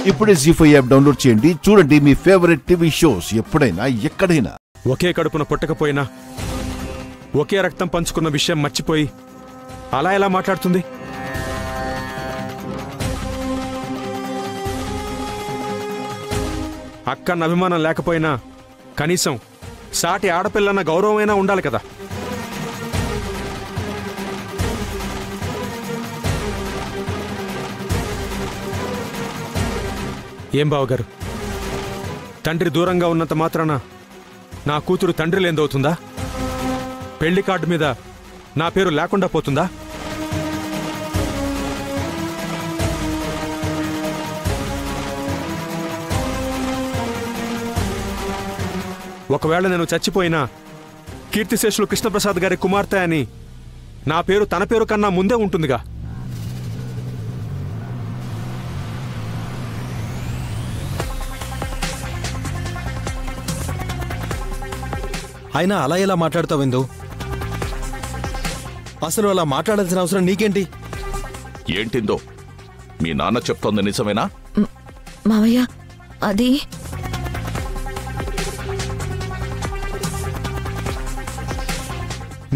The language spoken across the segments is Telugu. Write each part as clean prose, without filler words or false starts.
ఇప్పుడే జీ5 యాప్ డౌన్లోడ్ చేయండి. చూడండి మీ ఫేవరెట్ టీవీ షోస్ ఎప్పుడైనా ఎక్కడైనా. ఒకే కడుపున పుట్టకపోయినా ఒకే రక్తం పంచుకున్న విషయం మర్చిపోయి అలా ఎలా మాట్లాడుతుంది? అక్కన్న అభిమానం లేకపోయినా కనీసం సాటి ఆడపిల్లన్న గౌరవమైనా ఉండాలి కదా. ఏం బావగారు, తండ్రి దూరంగా ఉన్నంత మాత్రాన నా కూతురు తండ్రి లేందవుతుందా? పెళ్లి కార్డు మీద నా పేరు లేకుండా పోతుందా? ఒకవేళ నేను చచ్చిపోయినా కీర్తిశేషులు కృష్ణప్రసాద్ గారి కుమార్తె అని నా పేరు తన పేరు కన్నా ముందే ఉంటుందిగా. అయినా అలా ఎలా మాట్లాడతావిందు? అసలు అలా మాట్లాడాల్సిన అవసరం నీకేంటి? ఏంటిందో మీ నాన్న చెప్తోంది నిజమేనా? మావయ్య, అది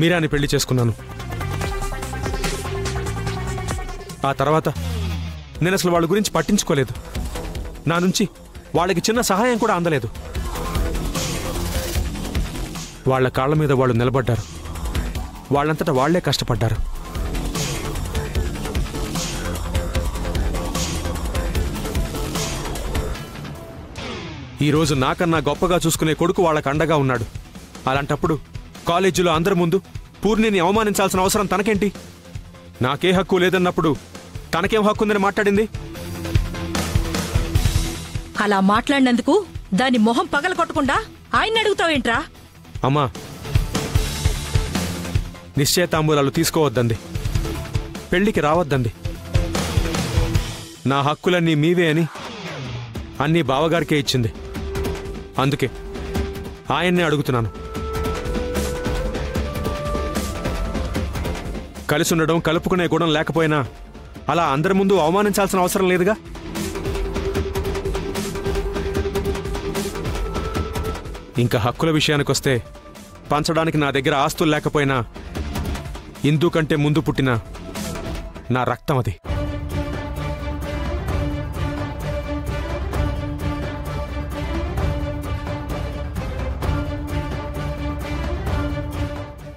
మీరాని పెళ్లి చేసుకున్నాను. ఆ తర్వాత నేను అసలు వాళ్ళ గురించి పట్టించుకోలేదు. నా నుంచి వాళ్ళకి చిన్న సహాయం కూడా అందలేదు. వాళ్ళ కాళ్ళ మీద వాళ్ళు నిలబడ్డారు. వాళ్ళంతటా వాళ్లే కష్టపడ్డారు. ఈరోజు నాకన్నా గొప్పగా చూసుకునే కొడుకు వాళ్ళకు అండగా ఉన్నాడు. అలాంటప్పుడు కాలేజీలో అందరి ముందు పూర్ణిని అవమానించాల్సిన అవసరం తనకేంటి? నాకే హక్కు లేదన్నప్పుడు తనకేం హక్కు ఉందని మాట్లాడింది? అలా మాట్లాడినందుకు దాని మొహం పగల కొట్టకుండా ఆయన్ని అడుగుతావేంట్రా? అమ్మా, నిశ్చయతాంబూలాలు తీసుకోవద్దంది, పెళ్లికి రావద్దంది. నా హక్కులన్నీ మీవే అని అన్నీ బావగారికే ఇచ్చింది. అందుకే ఆయన్నే అడుగుతున్నాను. కలిసి ఉండడం, కలుపుకునే గుణం లేకపోయినా అలా అందరి ముందు అవమానించాల్సిన అవసరం లేదుగా. ఇంకా హక్కుల విషయానికొస్తే పంచడానికి నా దగ్గర ఆస్తులు లేకపోయినా ఇందు కంటే ముందు పుట్టిన నా రక్తం అది.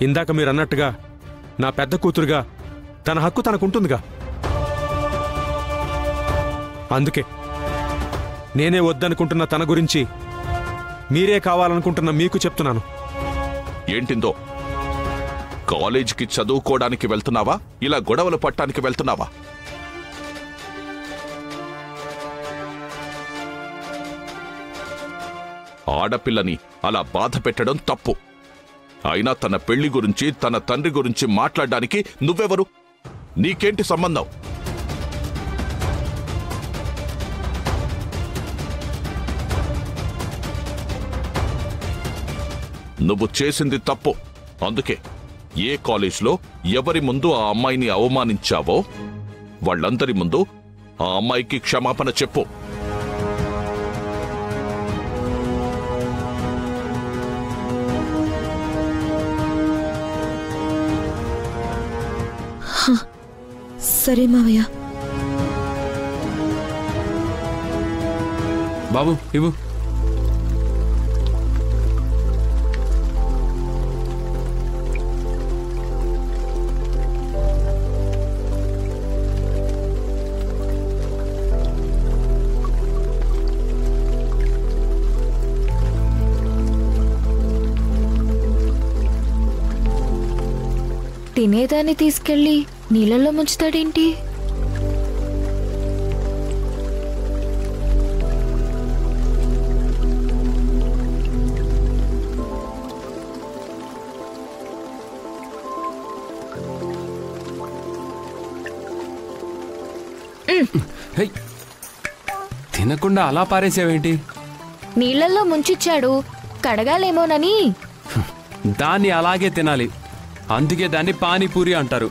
ఇందాక మీరు అన్నట్టుగా నా పెద్ద కూతురుగా తన హక్కు తనకుంటుందిగా. అందుకే నేనే వద్దనుకుంటున్న తన గురించి మీరే కావాలనుకుంటున్న మీకు చెప్తున్నాను. ఏంటిందో, కాలేజీకి చదువుకోవడానికి వెళ్తున్నావా, ఇలా గొడవలు పట్టడానికి వెళ్తున్నావా? ఆడపిల్లని అలా బాధ పెట్టడం తప్పు. అయినా తన పెళ్లి గురించి, తన తండ్రి గురించి మాట్లాడడానికి నువ్వెవరు? నీకేంటి సంబంధం? నువ్వు చేసింది తప్పు. అందుకే ఏ కాలేజ్లో ఎవరి ముందు ఆ అమ్మాయిని అవమానించావో వాళ్ళందరి ముందు ఆ అమ్మాయికి క్షమాపణ చెప్పు. సరే మావయ్య. బాబు ఇవ్వు. తినేదాన్ని తీసుకెళ్ళి నీళ్ళల్లో ముంచుతాడేంటి? తినకుండా అలా పారేసావేంటి? నీళ్ళల్లో ముంచిచ్చాడు, కడగాలేమోనని. దాన్ని అలాగే తినాలి, అందుకే దాన్ని పానీపూరి అంటారు.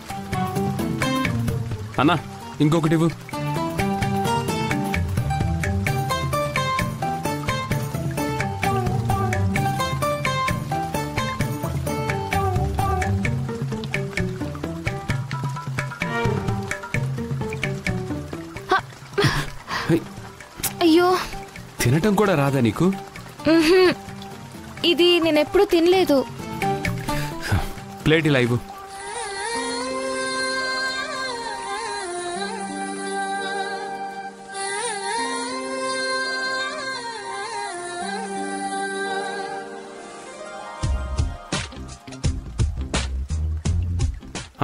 అన్నా ఇంకొకటి ఇవ్వు. అయ్యో తినటం కూడా రాదా నీకు? ఇది నేనెప్పుడు తినలేదు. ప్లేట్ ఇలా ఇవ్వు.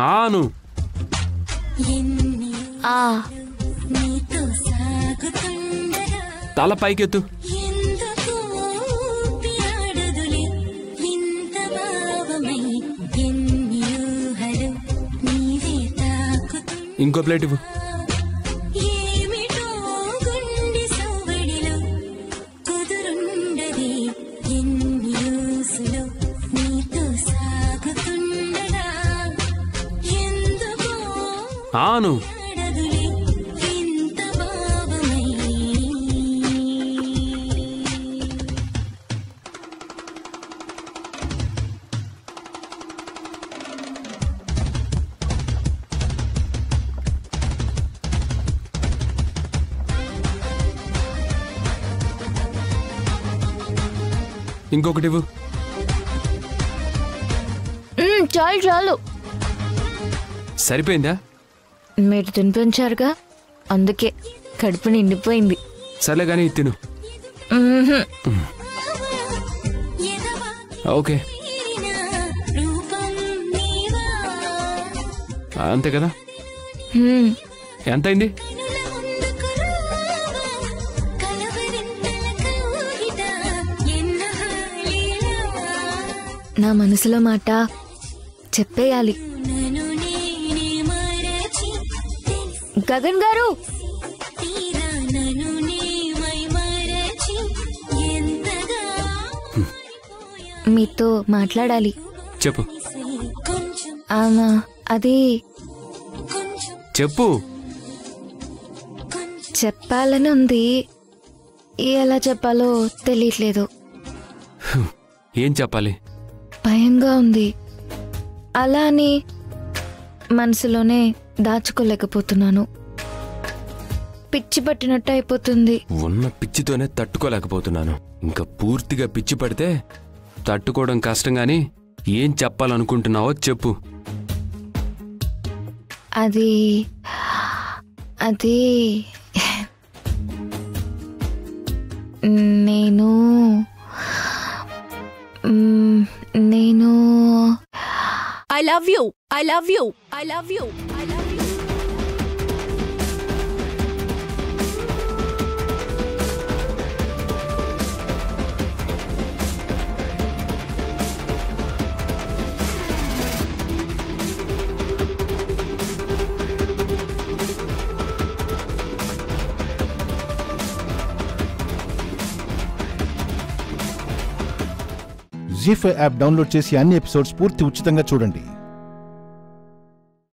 ఆను తల పైకెత్తు. ఇంకో ప్లేట్ ఇవ్వు. ఆను ఇంకొకటి ఇవ్వు. చాలు చాలు. సరిపోయిందా? మీరు తినిపించారుగా, అందుకే కడుపు నిండిపోయింది. సర్లే కానీ తిను. ఓకే అంతే కదా. ఎంతైంది? నా మనసులో మాట చెప్పేయాలి. గగన్ గారు, మీతో మాట్లాడాలి. చెప్పు. అది చెప్పు. చెప్పాలని ఉంది, ఎలా చెప్పాలో తెలియట్లేదు. ఏం చెప్పాలి? భయంగా ఉంది. అలా అని మనసులోనే దాచుకోలేకపోతున్నాను. పిచ్చి పట్టినట్టు అయిపోతుంది. ఉన్న పిచ్చితోనే తట్టుకోలేకపోతున్నాను. ఇంకా పూర్తిగా పిచ్చి పడితే తట్టుకోవడం కష్టం. గాని ఏం చెప్పాలనుకుంటున్నావో చెప్పు. అది అది నేను I love you. I love you. I love you. I love you. Zee5 app download చేసి అన్ని ఎపిసోడ్స్ పూర్తి ఉచితంగా చూడండి.